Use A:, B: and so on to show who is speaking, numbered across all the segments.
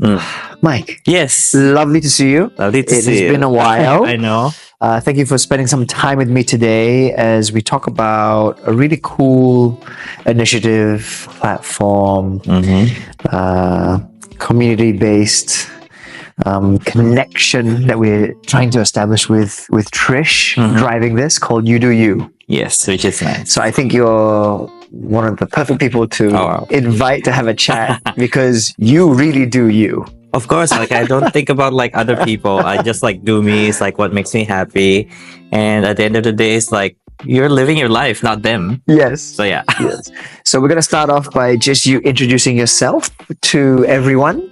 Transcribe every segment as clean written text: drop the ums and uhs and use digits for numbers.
A: Myke,
B: Yes.
A: lovely to see you.
B: Lovely to
A: It
B: see
A: has
B: you.
A: been a while.
B: I know.
A: Thank you for spending some time with me today as we talk about a really cool initiative, platform, community-based connection that we're trying to establish with Trish driving this called You Do You.
B: Yes, which is nice.
A: So I think you're one of the perfect people to
B: wow.
A: invite to have a chat because you really do you.
B: Of course, like I don't think about like other people. I just like do me. It's like what makes me happy. And at the end of the day, it's like you're living your life, not them.
A: Yes.
B: So yeah.
A: Yes. So we're gonna start off by just you introducing yourself to everyone.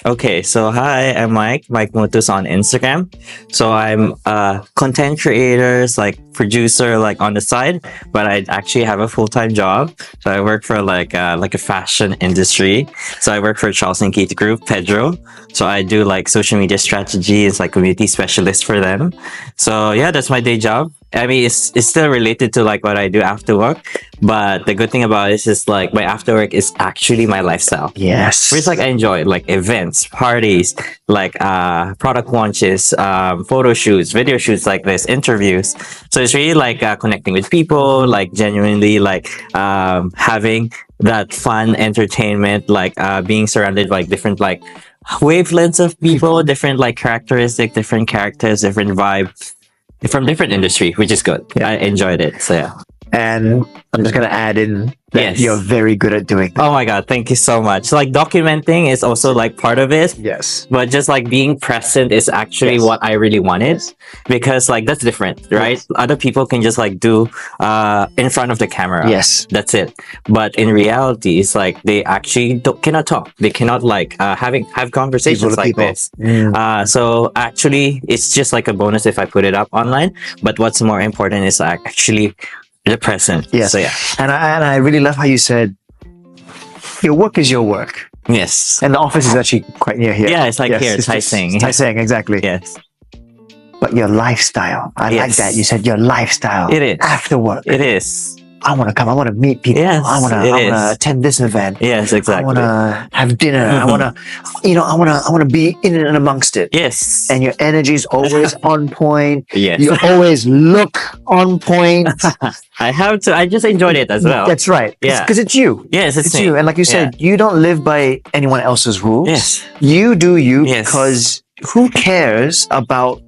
B: Okay, so hi, I'm Myke Motus on Instagram. So I'm a content creator, like producer, like on the side, but I actually have a full-time job. So I work for like a fashion industry. So I work for Charles & Keith Group, Pedro. So I do like social media strategies, like community specialist for them. So yeah, that's my day job. I mean, it's still related to like what I do after work, but the good thing about it is just like my after work is actually my lifestyle.
A: Yes.
B: Which like I enjoy, like events, parties, like product launches, photo shoots, video shoots like this, interviews. So it's really like connecting with people, like genuinely like having that fun entertainment, like being surrounded by different like wavelengths of people, different like characteristics, different characters, different vibe from different industry, which is good.
A: Yeah.
B: I enjoyed it. So yeah.
A: And I'm just gonna add in that
B: Yes.
A: you're very good at doing that.
B: Oh my God, thank you so much. So, like documenting is also like part of it.
A: Yes.
B: But just like being present is actually
A: Yes.
B: what I really wanted because like that's different, right?
A: Yes.
B: Other people can just like do in front of the camera.
A: Yes.
B: That's it. But in reality, it's like they actually cannot talk. They cannot like have conversations
A: People to
B: like
A: people.
B: this. So actually, it's just like a bonus if I put it up online. But what's more important is like actually the present.
A: Yes.
B: So yeah.
A: And I really love how you said your work is your work.
B: Yes.
A: And the office is actually quite near here.
B: Yeah, it's like here,
A: it's
B: Tai
A: just-
B: Seng.
A: Tai Seng, exactly.
B: Yes.
A: But your lifestyle. I like
B: Yes.
A: that. You said your lifestyle.
B: It is.
A: After work.
B: It is.
A: I want to come. I want to meet people.
B: Yes,
A: I want
B: it
A: to
B: is.
A: attend this event.
B: Yes,
A: I
B: exactly.
A: want to have dinner. I want to, I want to be in and amongst it.
B: Yes.
A: And your energy is always on point.
B: Yes.
A: You always look on point.
B: I have to. I just enjoyed it as well.
A: That's right.
B: Yeah.
A: Because it's you.
B: Yes,
A: It's you. And like you said, you don't live by anyone else's rules.
B: Yes.
A: You do you
B: Yes.
A: because who cares about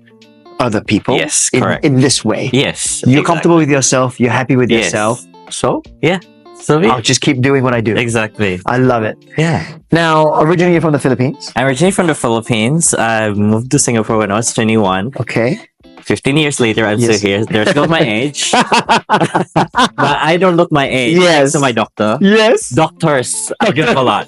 A: other people
B: Yes, correct.
A: in this way?
B: Yes.
A: You're comfortable with yourself. You're happy with
B: Yes.
A: yourself.
B: So yeah. So
A: I'll just keep doing what I do.
B: exactly.
A: I love it.
B: Yeah.
A: Now, originally you're from the Philippines.
B: I'm originally from the Philippines. I moved to Singapore when I was 21.
A: Okay.
B: 15 years later, I'm
A: Yes.
B: still here. There's still my age, but I don't look my age.
A: Yes.
B: Thanks to my doctor.
A: Yes.
B: Doctors, I give a lot.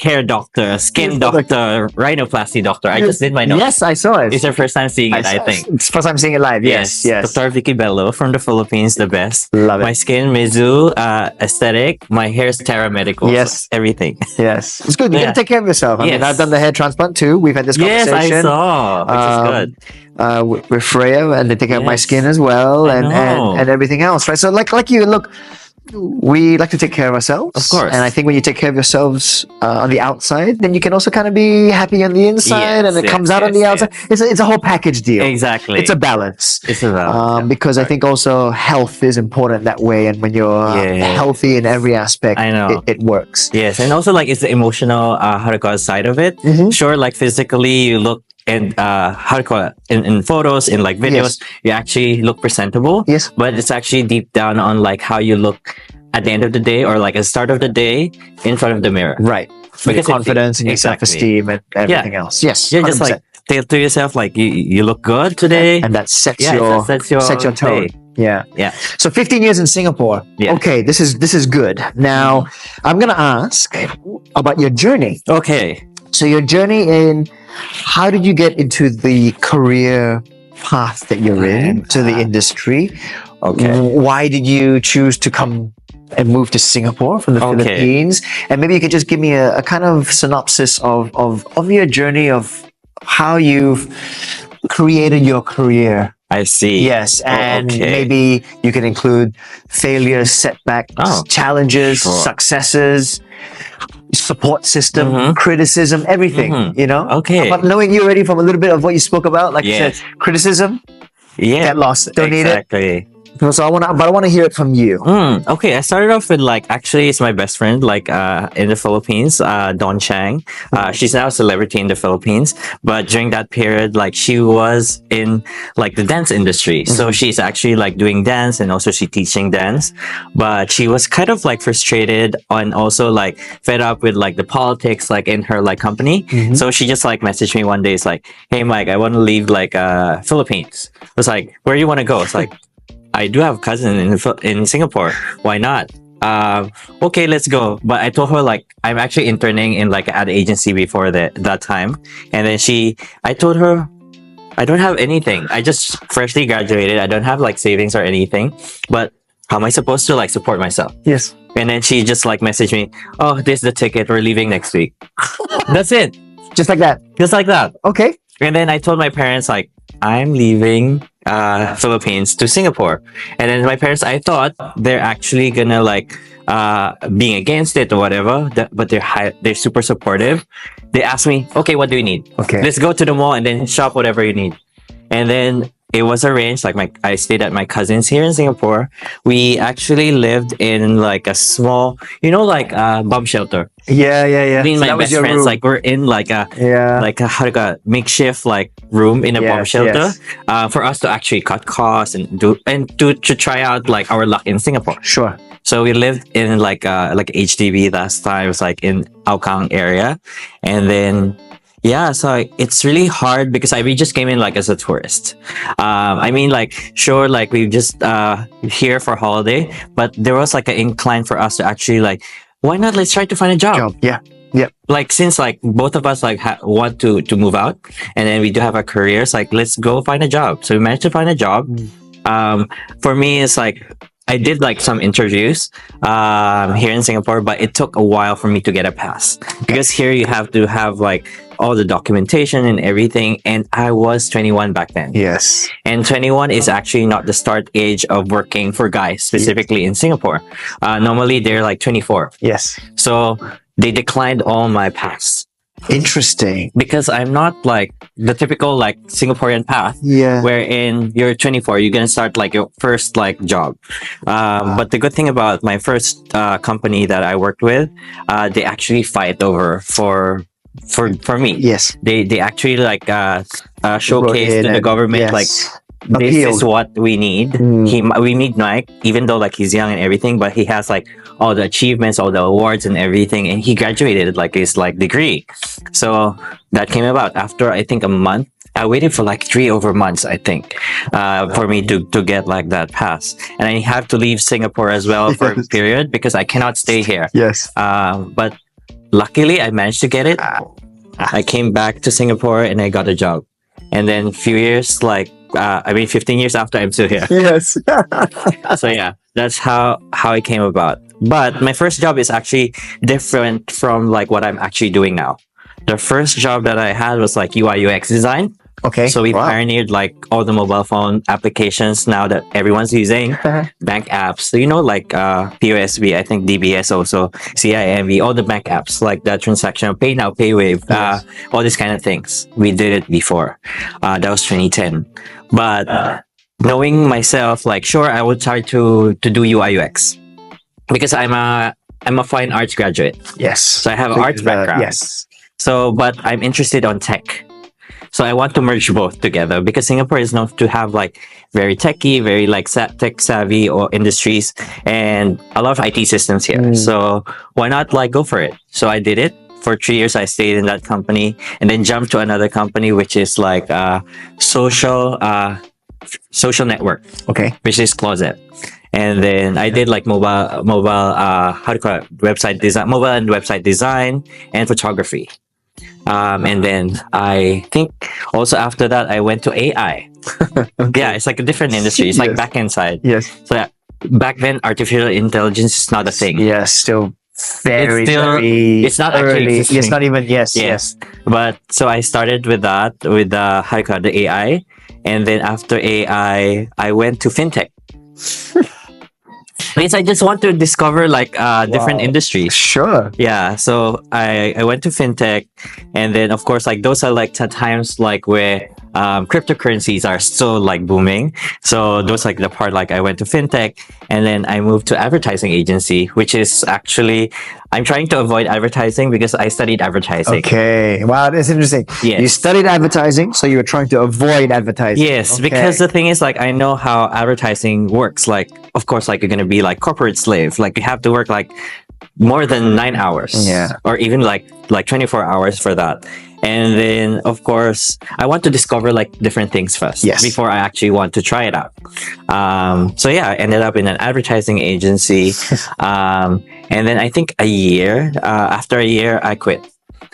B: Hair doctor, skin doctor, rhinoplasty doctor. I just did my nose.
A: Yes, I saw it.
B: It's your first time seeing it, I think.
A: It's first time seeing it live. Yes. Yes.
B: Dr. Vicky Bello from the Philippines, the best.
A: Love
B: My
A: it.
B: skin, Mizu, aesthetic. My hair is Terra Medical.
A: Yes.
B: Everything.
A: Yes. It's good. You
B: Yeah.
A: gotta take care of yourself. I mean,
B: Yes.
A: I've done the hair transplant too. We've had this
B: Yes,
A: conversation.
B: I saw. Which is good.
A: With Freya, and they take care of my
B: Yes.
A: skin as well,
B: I
A: and
B: know.
A: everything else, right? So like you, look, we like to take care of ourselves,
B: Of course.
A: And I think when you take care of yourselves on the outside, then you can also kind of be happy on the inside,
B: Yes,
A: and it
B: yes,
A: comes out on the
B: yes,
A: outside. It's a whole package deal.
B: Exactly.
A: It's a balance.
B: It's about.
A: Because I think also health is important that way, and when you're
B: Yeah.
A: healthy in every aspect,
B: I know.
A: it works.
B: Yes, and also like it's the emotional, how to call it, side of it.
A: Mhm.
B: Sure, like physically you look and how to call it in photos, in like videos, you actually look presentable.
A: Yes.
B: But it's actually deep down on like how you look at the end of the day or like at the start of the day in front of the mirror.
A: Right. For your
B: Because it-
A: confidence and your
B: exactly.
A: self-esteem and everything else. Yes.
B: You're just like
A: 100%.
B: tell to yourself like you look good today.
A: and that sets
B: Yeah,
A: your
B: that's your
A: sets your tone.
B: day.
A: Yeah.
B: Yeah.
A: So 15 years in Singapore.
B: Yeah.
A: Okay, this is good. Now, I'm gonna ask about your journey.
B: Okay.
A: So your journey in how did you get into the career path that you're in, to the industry?
B: Okay.
A: Why did you choose to come and move to Singapore from the
B: Okay.
A: Philippines? And maybe you could just give me a kind of synopsis of your journey of how you've created your career.
B: I see.
A: Yes, and
B: okay.
A: maybe you can include failures, setbacks,
B: Oh,
A: challenges,
B: sure.
A: successes. support system,
B: Mhm.
A: criticism, everything.
B: Mhm.
A: You know.
B: Okay.
A: But knowing you already from a little bit of what you spoke about, like you
B: Yes.
A: said, criticism,
B: Yeah.
A: get lost, don't need it.
B: Exactly.
A: So I want to hear it from you.
B: Okay, I started off with like actually it's my best friend like in the Philippines, Don Chang. She's now a celebrity in the Philippines, but during that period, like she was in like the dance industry. So she's actually like doing dance and also she teaching dance. But she was kind of like frustrated and also like fed up with like the politics like in her like company. So she just like messaged me one day. It's like, hey Mike, I want to leave like Philippines. I was like, where do you want to go? It's like I do have a cousin in Singapore. Why not? Okay, let's go. But I told her like I'm actually interning in like an ad agency before that time, and then I told her I don't have anything. I just freshly graduated. I don't have like savings or anything. But how am I supposed to like support myself?
A: Yes.
B: And then she just like messaged me, "Oh, this is the ticket. We're leaving next week." That's it.
A: Just like that.
B: Just like that.
A: Okay.
B: And then I told my parents like I'm leaving Philippines to Singapore. And then my parents, I thought they're actually gonna like being against it or whatever, but they're super supportive. They asked me, okay, what do you need?
A: Okay.
B: Let's go to the mall and then shop whatever you need. And then it was arranged like I stayed at my cousin's here in Singapore. We actually lived in like a small, like bomb shelter.
A: Yeah.
B: Me and
A: So
B: my
A: that was
B: best
A: your
B: friends,
A: room.
B: like we're in like a
A: Yeah.
B: like a, how to go makeshift like room in a bomb
A: Yes,
B: shelter
A: yes.
B: for us to actually cut costs and to try out like our luck in Singapore.
A: Sure.
B: So we lived in like HDB last time. It was like in Aokang area, and then yeah, so it's really hard because we just came in like as a tourist. I mean, like sure, like we just here for holiday, but there was like an incline for us to actually like, why not? Let's try to find a job.
A: Job. Yeah. Yep.
B: Like since like both of us like want to move out, and then we do have our careers, like let's go find a job. So we managed to find a job. For me, it's like I did like some interviews here in Singapore, but it took a while for me to get a pass because here you have to have like all the documentation and everything. And I was 21 back then.
A: Yes.
B: And 21 is actually not the start age of working for guys, specifically in Singapore. Normally they're like 24.
A: Yes.
B: So they declined all my pass
A: Interesting.
B: because I'm not like the typical like Singaporean path
A: Yeah.
B: wherein you're 24, you're gonna start like your first like job. But the good thing about my first company that I worked with, they actually fight over for me.
A: Yes.
B: They actually like showcase
A: Rotate
B: to the
A: and-
B: government
A: yes.
B: like this
A: Appealed.
B: is what we need. We need Mike, even though like he's young and everything, but he has like all the achievements, all the awards and everything, and he graduated like his like degree. So that came about after I think a month. I waited for like 3 over months, I think, for me to get like that pass, and I have to leave Singapore as well for a period because I cannot stay here.
A: Yes.
B: But luckily, I managed to get it. I came back to Singapore and I got a job, and then a few years, like 15 years after, I'm still here.
A: Yes.
B: So yeah, that's how it came about. But my first job is actually different from like what I'm actually doing now. The first job that I had was like UI UX design.
A: Okay.
B: So we
A: Wow.
B: pioneered like all the mobile phone applications now that everyone's using, bank apps. So like POSB, I think DBS also, CIMB, all the bank apps like that transactional pay now, pay wave, all these kind of things. We did it before. That was 2010. But knowing myself, like sure, I would try to do UI UX because I'm a fine arts graduate.
A: Yes.
B: So I have an arts background.
A: Yes.
B: So, but I'm interested on tech. So I want to merge both together because Singapore is known to have like very techy, very like tech savvy or industries and a lot of IT systems here. So why not like go for it? So I did it. For 3 years, I stayed in that company and then jumped to another company, which is like social network,
A: Okay.
B: which is Closet. And then I did like mobile, how do you call it? Website design, mobile and website design and photography. And then I think also after that, I went to AI. Yeah, it's like a different industry. It's like
A: Yes.
B: back end side.
A: Yes.
B: So yeah, back then, artificial intelligence is not a thing.
A: Yes. Still very,
B: It's still-
A: very
B: it's not actually
A: early.
B: existing.
A: It's not even. Yes.
B: Yeah.
A: Yes.
B: But so I started with that, with how do you call it, the AI. And then after AI, I went to fintech. Because I just want to discover like different industries.
A: Sure.
B: Yeah, so I went to fintech, and then of course like those are like times like where cryptocurrencies are still like booming. So those like the part like I went to fintech, and then I moved to advertising agency, which is actually I'm trying to avoid advertising because I studied advertising.
A: Okay. Wow, that's interesting.
B: Yes.
A: You studied advertising, so you were trying to avoid advertising.
B: Yes,
A: Okay.
B: because the thing is, like, I know how advertising works. Like, of course, like, you're gonna be like corporate slave. Like, you have to work like more than 9 hours,
A: Yeah.
B: or even like 24 hours for that. And then, of course, I want to discover like different things first,
A: Yes.
B: before I actually want to try it out. So yeah, I ended up in an advertising agency, and then I think after a year, I quit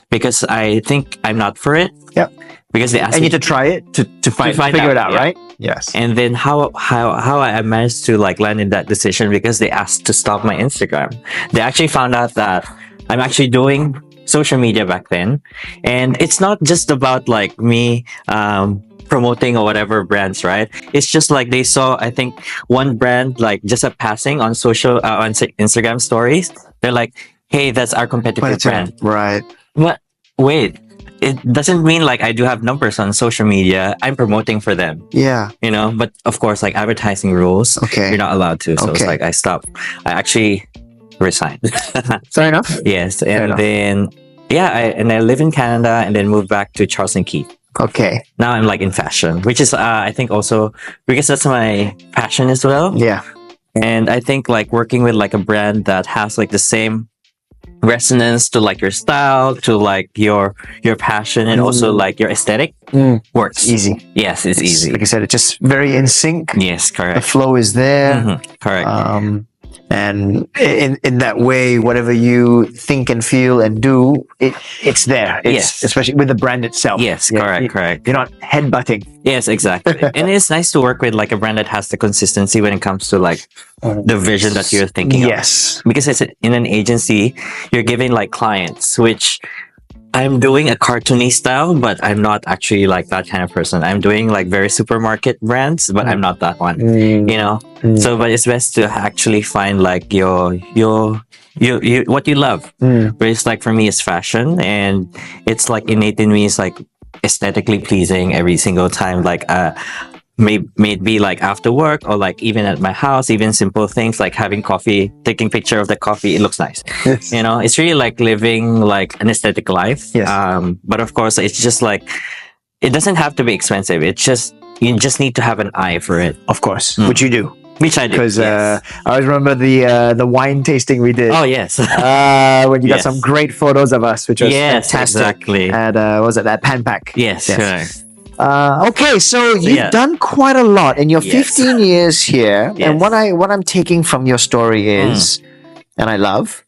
B: because I think I'm not for it.
A: Yep.
B: Because they asked
A: I
B: me
A: need to try it to figure it out,
B: yeah.
A: right? Yes.
B: And then how I managed to like land in that decision because they asked to stop my Instagram. They actually found out that I'm actually doing social media back then, and it's not just about like me promoting or whatever brands, right? It's just like they saw, I think, one brand like just a passing on social on Instagram stories. They're like, "Hey, that's our competitive brand."
A: Right.
B: But wait, it doesn't mean like I do have numbers on social media. I'm promoting for them,
A: Yeah.
B: you know. But of course, like advertising rules,
A: Okay.
B: you're not allowed to. So it's
A: Okay.
B: like I stopped. I actually resigned.
A: Fair enough.
B: Yes,
A: Fair
B: and
A: enough.
B: then I live in Canada and then moved back to Charleston Key.
A: Okay.
B: Now I'm like in fashion, which is I think also because that's my passion as well.
A: Yeah.
B: And I think like working with like a brand that has like the same resonance to like your style, to like your passion, and also like your aesthetic works.
A: Easy.
B: Yes, it's easy.
A: Like I said, it's just very in sync.
B: Yes,
A: The
B: correct.
A: flow is there.
B: Correct.
A: And in that way, whatever you think and feel and do, it's there.
B: Yes.
A: Especially with the brand itself.
B: Yes,
A: Yeah,
B: correct, correct.
A: You're not headbutting.
B: Yes, exactly. And it's nice to work with like a brand that has the consistency when it comes to like the vision that you're thinking of.
A: Yes.
B: Because it's in an agency, you're giving like clients, which I'm doing a cartoony style, but I'm not actually like that kind of person. I'm doing like very supermarket brands, but I'm not that one. You know. So, but it's best to actually find like your what you love. But it's like for me, it's fashion, and it's like innate in me. It's like aesthetically pleasing every single time. Like may it be like after work or like even at my house, even simple things like having coffee, taking picture of the coffee, it looks nice.
A: Yes.
B: You know, it's really like living like an aesthetic life.
A: Yes.
B: But of course, it's just like it doesn't have to be expensive. It's just you just need to have an eye for it,
A: Of course. Which you do.
B: which I do.
A: Because
B: yes.
A: I always remember the wine tasting we did.
B: Oh yes,
A: When you got
B: Yes.
A: some great photos of us, which was
B: yes,
A: fantastic.
B: exactly.
A: At what was it, that Pan Pack?
B: Yes, correct.
A: Okay, so you've
B: Yeah.
A: done quite a lot in your
B: Yes.
A: 15 years here.
B: Yes.
A: And what I'm taking from your story is, and I love,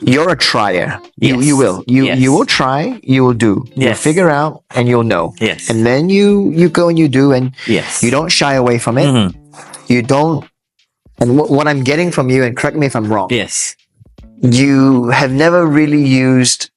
A: you're a trier.
B: Yes.
A: You will.
B: Yes.
A: You will try, you will do. You'll
B: Yes.
A: figure out and you'll know.
B: Yes.
A: And then you go and you do, and
B: Yes.
A: you don't shy away from it.
B: Mhm.
A: You don't. And what I'm getting from you, and correct me if I'm wrong,
B: Yes.
A: you have never really used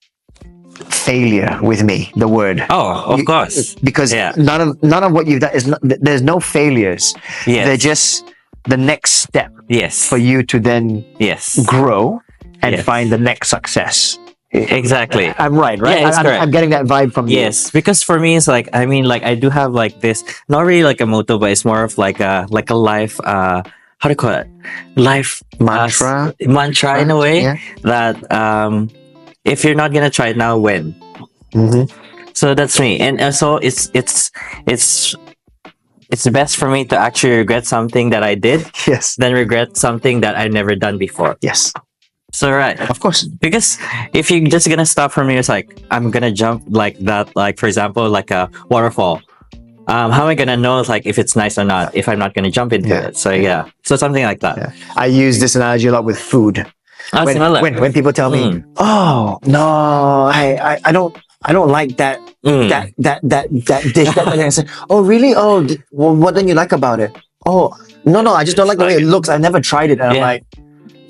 A: failure with me, the word.
B: Oh, of
A: You-
B: course.
A: Because
B: Yeah.
A: none of what you've done is there's no failures.
B: Yes.
A: They're just the next step
B: Yes.
A: for you to then
B: Yes.
A: grow and
B: Yes.
A: find the next success.
B: Exactly.
A: I'm right?
B: Yeah, it's
A: I'm,
B: correct.
A: I'm getting that vibe from you.
B: Yes, because for me, it's like I mean, like I do have like this, not really like a motto, but it's more of like a life. How do you call it? Life
A: Mantra?
B: mantra in a way
A: Yeah.
B: that if you're not gonna try it now, when?
A: Mhm.
B: So that's me, and so it's best for me to actually regret something that I did
A: Yes.
B: than regret something that I've never done before.
A: Yes.
B: So right.
A: Of course.
B: Because if you're just gonna stop for me, it's like I'm gonna jump like that, like for example, like a waterfall. How am I gonna know like if it's nice or not if I'm not gonna jump into
A: Yeah.
B: it? So yeah, so something like that.
A: Yeah. I use this analogy a lot with food.
B: Ah, similar.
A: When people tell me, "Oh no, I don't like that
B: Mm.
A: that dish," that I say, "Oh really? Oh, well, what don't you like about it?" "Oh no, I just don't like the way it looks. I've never tried it." And I'm
B: Yeah.
A: like,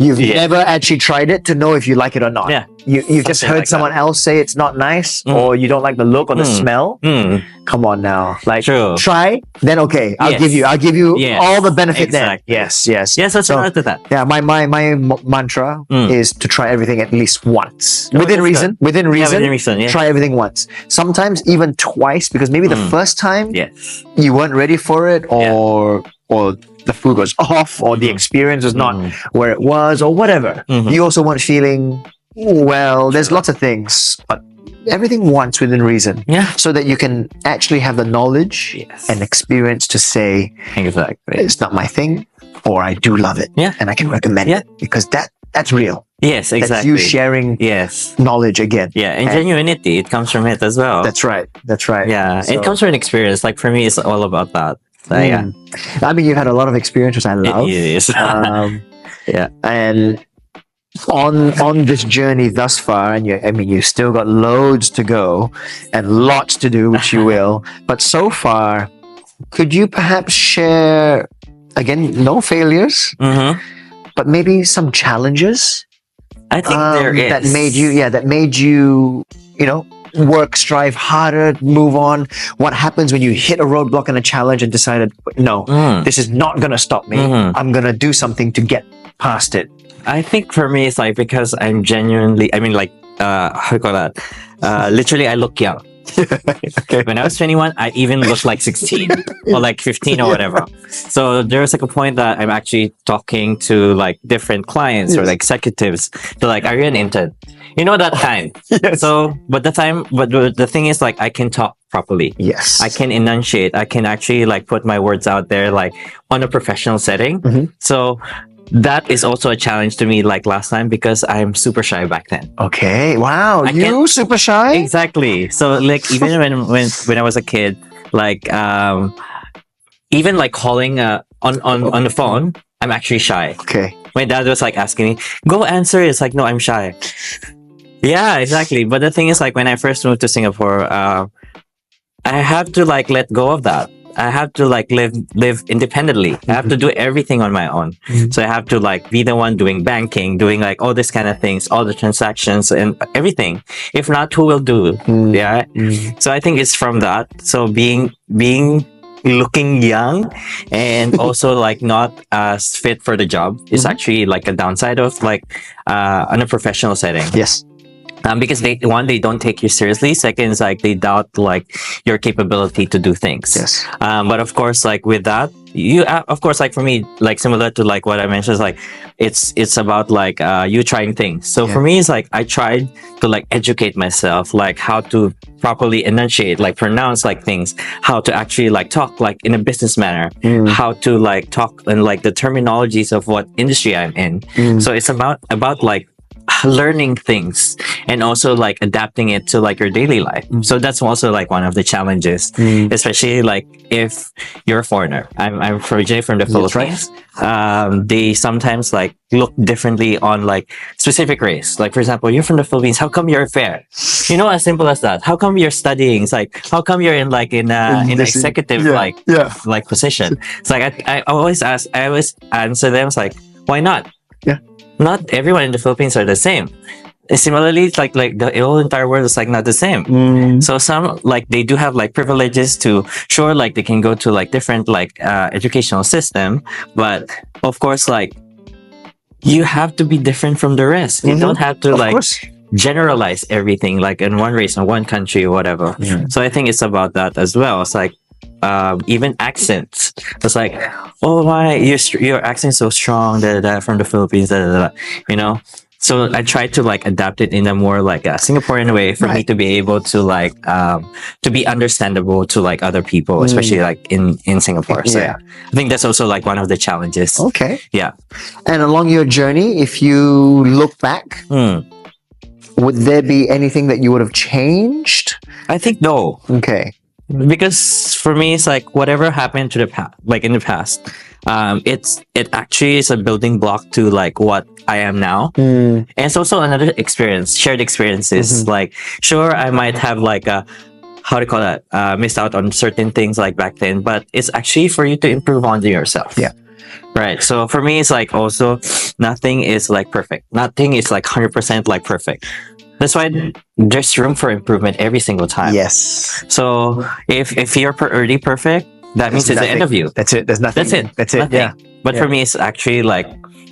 A: You've
B: Yeah.
A: never actually tried it to know if you like it or not.
B: Yeah.
A: You've just
B: Something
A: heard
B: like
A: someone else say it's not nice,
B: Mm.
A: or you don't like the look or the
B: Mm.
A: smell.
B: Mm.
A: Come on now, like
B: True.
A: try, then okay, I'll
B: Yes.
A: give you
B: Yes.
A: all the benefit
B: Exactly.
A: then. Yes, yes.
B: Yes, that's
A: So,
B: similar to that.
A: yeah, my mantra
B: Mm.
A: is to try everything at least once.
B: Oh,
A: Within
B: that's
A: reason. Within
B: Yeah,
A: reason.
B: within reason. Yeah.
A: Try everything once. Sometimes even twice, because maybe the
B: Mm.
A: first time
B: Yes.
A: you weren't ready for it, or the food was off, or the
B: Mhm.
A: experience was not
B: Mm.
A: where it was, or whatever.
B: Mhm.
A: You also weren't feeling well. There's
B: Sure.
A: lots of things, but everything once within reason,
B: Yeah.
A: so that you can actually have the knowledge
B: Yes.
A: and experience to say
B: Exactly.
A: it's not my thing, or I do love it,
B: Yeah.
A: and I can recommend
B: Yeah.
A: it, because that's real.
B: Yes,
A: That's
B: exactly.
A: you sharing
B: Yes.
A: knowledge again.
B: Yeah, and
A: And-
B: genuinity, it comes from it as well.
A: That's right. That's right.
B: Yeah,
A: So-
B: it comes from an experience. Like for me, it's all about that. So, yeah,
A: I mean, you've had a lot of experience, which I love.
B: it is. Yeah.
A: And on this journey thus far, and you still got loads to go and lots to do, which you will. But so far, could you perhaps share, again, no failures,
B: Mm-hmm.
A: but maybe some challenges
B: I think there is.
A: that made you, work, strive harder, move on? What happens when you hit a roadblock and a challenge and decided, no,
B: Mm.
A: this is not going to stop me.
B: Mhm.
A: I'm going to do something to get past it.
B: I think for me, it's like because I'm genuinely, I mean, like, how do you call that? Literally, I look young.
A: Okay.
B: When I was 21, I even looked like 16 or like 15 or whatever. So there was like a point that I'm actually talking to like different clients or
A: Yes.
B: like executives. They're like, "Are you an intern?" You know that time.
A: Yes.
B: So, but the thing is, like, I can talk properly.
A: Yes.
B: I can enunciate. I can actually like put my words out there, like on a professional setting.
A: Mhm.
B: So that is also a challenge to me, like last time, because I'm super shy back then.
A: Okay. Wow.
B: I
A: You
B: can't-
A: super shy?
B: Exactly. So like even when I was a kid, like even like calling on the phone, I'm actually shy.
A: Okay.
B: My dad was like asking me, "Go answer." It's like, no, I'm shy. Yeah, exactly. But the thing is, like when I first moved to Singapore, I have to like let go of that. I have to like live independently. I have to do everything on my own.
A: Mhm.
B: So I have to like be the one doing banking, doing like all this kind of things, all the transactions and everything. If not, who will do?
A: Mm.
B: Yeah.
A: Mm.
B: So I think it's from that. So being looking young and also like not as fit for the job is
A: Mhm.
B: actually like a downside of like on a professional setting.
A: Yes.
B: Because they don't take you seriously. Second is like they doubt like your capability to do things.
A: Yes.
B: But of course, like with that, you of course, like for me, like similar to like what I mentioned, is like it's about like you trying things. So
A: Yeah.
B: for me, it's like I tried to like educate myself, like how to properly enunciate, like pronounce like things, how to actually like talk like in a business manner,
A: Mm.
B: how to like talk and like the terminologies of what industry I'm in.
A: Mm.
B: So it's about like learning things and also like adapting it to like your daily life.
A: Mm.
B: So that's also like one of the challenges,
A: Mm.
B: especially like if you're a foreigner. I'm originally from the
A: That's right.
B: Philippines. They sometimes like look differently on like specific race. Like for example, you're from the Philippines. How come you're fair? You know, as simple as that. How come you're studying? It's like how come you're in an
A: This-
B: executive
A: yeah. Yeah.
B: like position? It's like I always answer them. It's like why not?
A: Yeah.
B: Not everyone in the Philippines are the same. Similarly, it's like the whole entire world is like not the same.
A: Mm.
B: So some like they do have like privileges to sure like they can go to like different like educational system, but of course like you have to be different from the rest. You
A: Mhm.
B: don't have to
A: Of
B: like
A: course.
B: generalize everything like in one race or one country or whatever.
A: Yeah.
B: So I think it's about that as well. It's like even accents. It's like, oh my, your accent's so strong, da, da, da, from the Philippines, da, da, da, you know. So I try to like adapt it in a more like a Singaporean way for me
A: Right.
B: to be able to like to be understandable to like other people, especially like in Singapore. So
A: Yeah.
B: I think that's also like one of the challenges.
A: Okay.
B: Yeah.
A: And along your journey, if you look back,
B: Hmm.
A: would there be anything that you would have changed?
B: I think no.
A: Okay.
B: Because for me it's like whatever happened to the past, like in the past, it actually is a building block to like what I am now,
A: Mm.
B: and it's also another experience, shared experiences.
A: Mhm.
B: Like sure I might have like a how do you call that missed out on certain things like back then, but it's actually for you to improve on yourself.
A: Yeah.
B: Right. So for me, it's like also nothing is like perfect. Nothing is like 100% like perfect. That's why there's room for improvement every single time.
A: Yes.
B: So if you're already perfect, that means it's the end of you.
A: That's it. There's nothing.
B: That's it.
A: That's it.
B: Nothing.
A: Yeah.
B: But for
A: Yeah.
B: me, it's actually like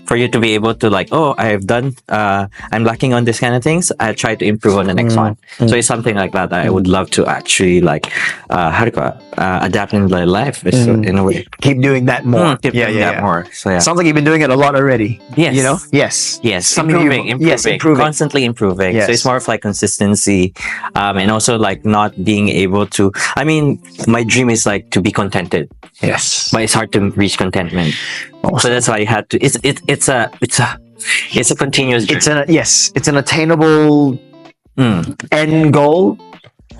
B: for you to be able to like, oh, I've done, I'm lacking on this kind of things. I try to improve on the next one. So it's something like that I would love to actually like, how do you call it? Adapt in my life in a way.
A: Keep doing that more.
B: Keep doing that more. So yeah.
A: Sounds like you've been doing it a lot already.
B: Yes.
A: You know? Yes.
B: Yes,
A: Something
B: improving,
A: yes, improving.
B: constantly improving.
A: Yes.
B: So it's more of like consistency, and also like not being able to. I mean, my dream is like to be contented,
A: Yes.
B: but it's hard to reach contentment. So that's why you had to. It's a continuous journey.
A: It's an attainable end goal,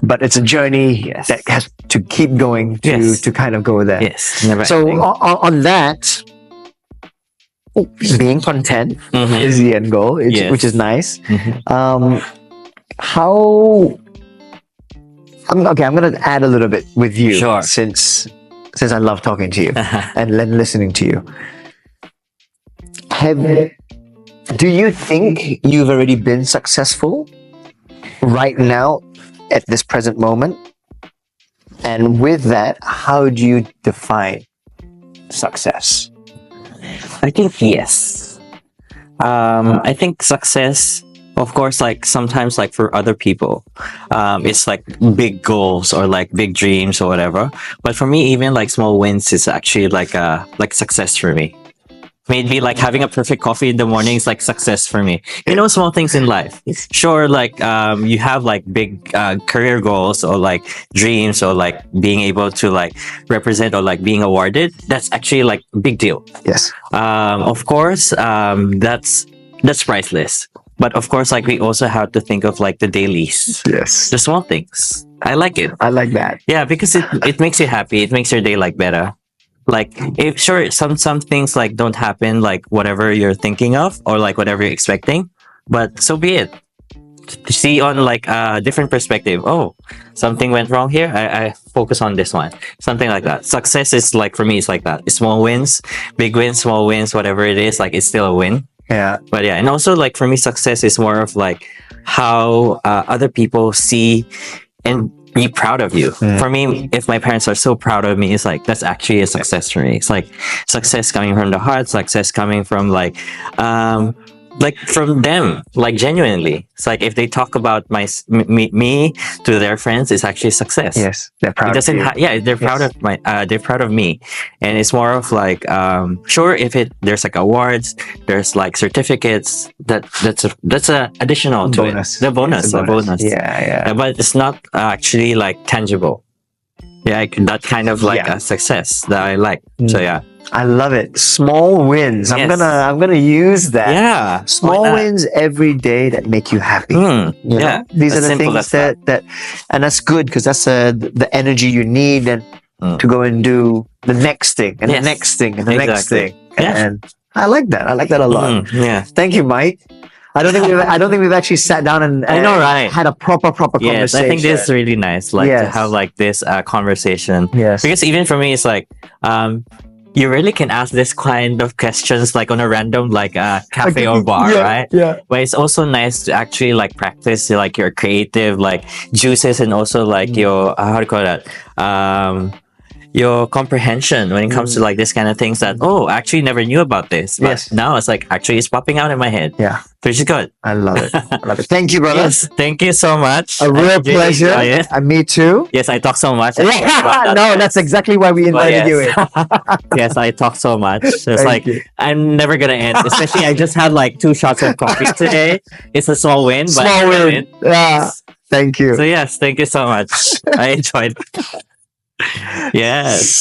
A: but it's a journey that has to keep going to kind of go there.
B: Yes, never
A: So
B: ending.
A: on that, being content
B: Mhm.
A: is the end goal,
B: Yes.
A: which is nice.
B: Mhm.
A: How? I'm going to add a little bit with you,
B: Sure.
A: since I love talking to you and listening to you. Do you think you've already been successful right now at this present moment? And with that, how do you define success?
B: I think yes. I think success, of course, like sometimes like for other people, it's like big goals or like big dreams or whatever. But for me, even like small wins is actually like success for me. Maybe like having a perfect coffee in the morning is like success for me. You know, small things in life. Sure, like you have like big career goals or like dreams or like being able to like represent or like being awarded. That's actually like a big deal.
A: Yes.
B: Of course, that's priceless. But of course, like we also have to think of like the dailies,
A: Yes.
B: the small things. I like it.
A: I like that.
B: Yeah, because it makes you happy. It makes your day like better. Like if sure some things like don't happen like whatever you're thinking of or like whatever you're expecting, but so be it. To see on like a different perspective. Oh, something went wrong here. I focus on this one. Something like that. Success is like for me, it's like that. It's small wins, big wins, small wins, whatever it is. Like it's still a win.
A: Yeah.
B: But yeah, and also like for me, success is more of like how other people see and be proud of you. For me, if my parents are so proud of me, it's like that's actually a success for me. It's like success coming from the heart, success coming from like from them, like genuinely. It's like if they talk about me to their friends, it's actually success.
A: Yes. They're proud
B: It doesn't
A: of you.
B: yeah, they're proud of they're proud of me. And it's more of like sure if there's like awards, there's like certificates, that's a additional to
A: Bonus.
B: it. The bonus.
A: It's a
B: The bonus.
A: Yeah.
B: Yeah, but it's not actually like tangible. Yeah, that kind of like
A: Yeah.
B: a success that I like. So yeah.
A: I love it. Small wins. I'm
B: Yes.
A: gonna use that.
B: Yeah.
A: Small wins every day that make you happy. You know?
B: Yeah.
A: These are
B: As
A: the
B: simple
A: things
B: as
A: that, and that's good because that's the energy you need and to go and do the next thing and the
B: Yes.
A: next thing and the next
B: Exactly.
A: thing.
B: Yeah.
A: And I like that. I like that a lot.
B: Yeah.
A: Thank you, Mike. I don't think we've actually sat down and
B: I know, right?
A: had a proper conversation.
B: Yes, I think this is really nice. Like to
A: Yes.
B: have like this conversation.
A: Yes.
B: Because even for me, it's like you really can ask this kind of questions like on a random like cafe or bar, right?
A: Yeah.
B: But it's also nice to actually like practice like your creative like juices and also like your how do you call that? Your comprehension when it comes to like this kind of things that I actually never knew about this. But
A: Yes.
B: now it's like actually it's popping out in my head.
A: Yeah.
B: Which is good.
A: I love it. I love it. Thank you, brother.
B: Yes, thank you so much.
A: A
B: I
A: real
B: really
A: pleasure.
B: enjoy it.
A: And me too.
B: Yes, I talk so much.
A: No, that's exactly why we
B: But
A: invited you in.
B: yes, I talk so much. So it's
A: Thank
B: like
A: you.
B: I'm never gonna end. Especially I just had like 2 shots of coffee today. It's a small win, but
A: Small win. Yeah. Thank you.
B: So yes, thank you so much. I enjoyed. Yes.